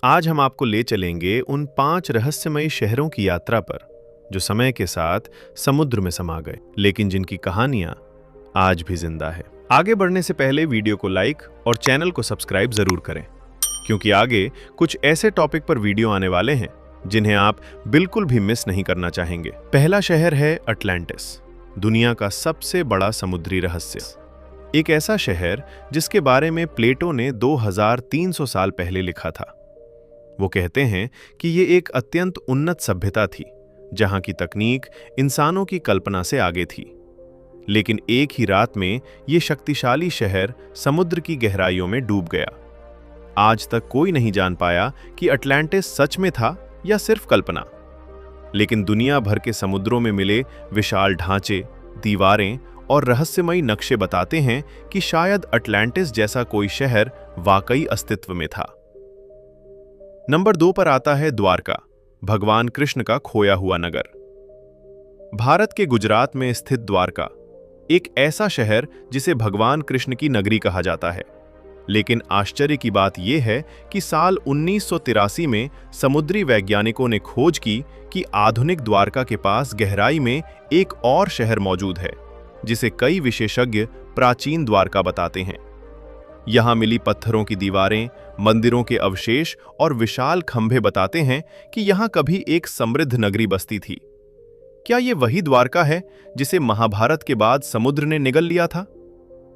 आज हम आपको ले चलेंगे उन 5 रहस्यमयी शहरों की यात्रा पर जो समय के साथ समुद्र में समा गए, लेकिन जिनकी कहानियां आज भी जिंदा है। आगे बढ़ने से पहले वीडियो को लाइक और चैनल को सब्सक्राइब जरूर करें, क्योंकि आगे कुछ ऐसे टॉपिक पर वीडियो आने वाले हैं जिन्हें आप बिल्कुल भी मिस नहीं करना चाहेंगे। पहला शहर है अटलांटिस, दुनिया का सबसे बड़ा समुद्री रहस्य। एक ऐसा शहर जिसके बारे में प्लेटो ने 2300 साल पहले लिखा था। वो कहते हैं कि ये एक अत्यंत उन्नत सभ्यता थी, जहां की तकनीक इंसानों की कल्पना से आगे थी। लेकिन एक ही रात में ये शक्तिशाली शहर समुद्र की गहराइयों में डूब गया। आज तक कोई नहीं जान पाया कि अटलांटिस सच में था या सिर्फ कल्पना। लेकिन दुनिया भर के समुद्रों में मिले विशाल ढांचे, दीवारें और रहस्यमयी नक्शे बताते हैं कि शायद अटलांटिस जैसा कोई शहर वाकई अस्तित्व में था। नंबर 2 पर आता है द्वारका, भगवान कृष्ण का खोया हुआ नगर। भारत के गुजरात में स्थित द्वारका एक ऐसा शहर जिसे भगवान कृष्ण की नगरी कहा जाता है। लेकिन आश्चर्य की बात यह है कि साल 1983 में समुद्री वैज्ञानिकों ने खोज की कि आधुनिक द्वारका के पास गहराई में एक और शहर मौजूद है, जिसे कई विशेषज्ञ प्राचीन द्वारका बताते हैं। यहां मिली पत्थरों की दीवारें, मंदिरों के अवशेष और विशाल खंभे बताते हैं कि यहां कभी एक समृद्ध नगरी बसती थी। क्या यह वही द्वारका है जिसे महाभारत के बाद समुद्र ने निगल लिया था?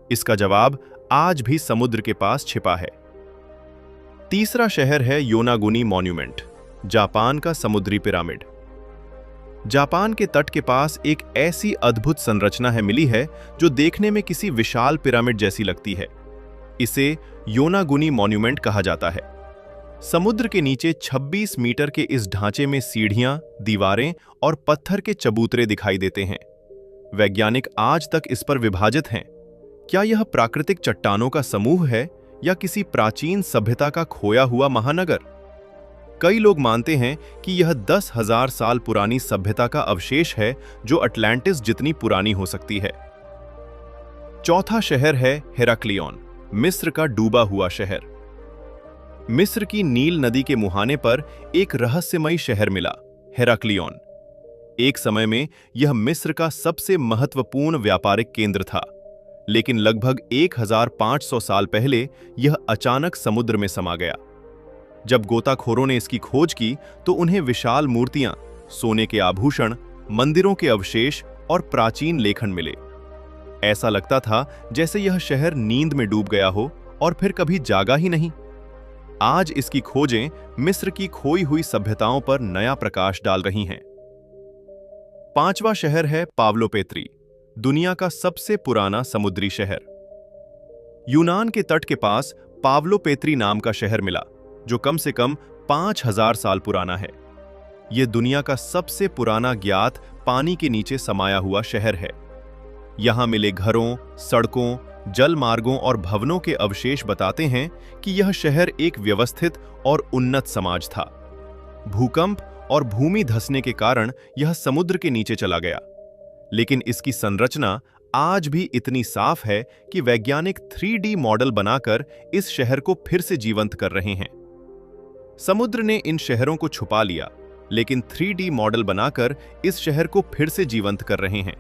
इसका जवाब आज भी समुद्र के पास छिपा है। तीसरा शहर है योनागुनी मॉन्यूमेंट, जापान का समुद्री पिरामिड। जापान के तट के पास एक ऐसी अद्भुत संरचना मिली है जो देखने में किसी विशाल पिरामिड जैसी लगती है। इसे योनागुनी मॉन्यूमेंट कहा जाता है। समुद्र के नीचे 26 मीटर के इस ढांचे में सीढ़ियां, दीवारें और पत्थर के चबूतरे दिखाई देते हैं। वैज्ञानिक आज तक इस पर विभाजित हैं। क्या यह प्राकृतिक चट्टानों का समूह है या किसी प्राचीन सभ्यता का खोया हुआ महानगर? कई लोग मानते हैं कि यह 10,000 साल पुरानी सभ्यता का अवशेष है जो अटलांटिस जितनी पुरानी हो सकती है। चौथा शहर है हेराक्लियन, मिस्र का डूबा हुआ शहर। मिस्र की नील नदी के मुहाने पर एक रहस्यमयी शहर मिला, हेराक्लियन। एक समय में यह मिस्र का सबसे महत्वपूर्ण व्यापारिक केंद्र था, लेकिन लगभग 1500 साल पहले यह अचानक समुद्र में समा गया। जब गोताखोरों ने इसकी खोज की तो उन्हें विशाल मूर्तियां, सोने के आभूषण, मंदिरों के अवशेष और प्राचीन लेखन मिले। ऐसा लगता था जैसे यह शहर नींद में डूब गया हो और फिर कभी जागा ही नहीं। आज इसकी खोजें मिस्र की खोई हुई सभ्यताओं पर नया प्रकाश डाल रही हैं। पांचवा शहर है पावलोपेत्री, दुनिया का सबसे पुराना समुद्री शहर। यूनान के तट के पास पावलोपेत्री नाम का शहर मिला, जो कम से कम 5000 साल पुराना है। यह दुनिया का सबसे पुराना ज्ञात पानी के नीचे समाया हुआ शहर है। यहां मिले घरों, सड़कों, जल मार्गों और भवनों के अवशेष बताते हैं कि यह शहर एक व्यवस्थित और उन्नत समाज था। भूकंप और भूमि धंसने के कारण यह समुद्र के नीचे चला गया, लेकिन इसकी संरचना आज भी इतनी साफ है कि वैज्ञानिक 3D मॉडल बनाकर इस शहर को फिर से जीवंत कर रहे हैं। समुद्र ने इन शहरों को छुपा लिया, लेकिन 3D मॉडल बनाकर इस शहर को फिर से जीवंत कर रहे हैं।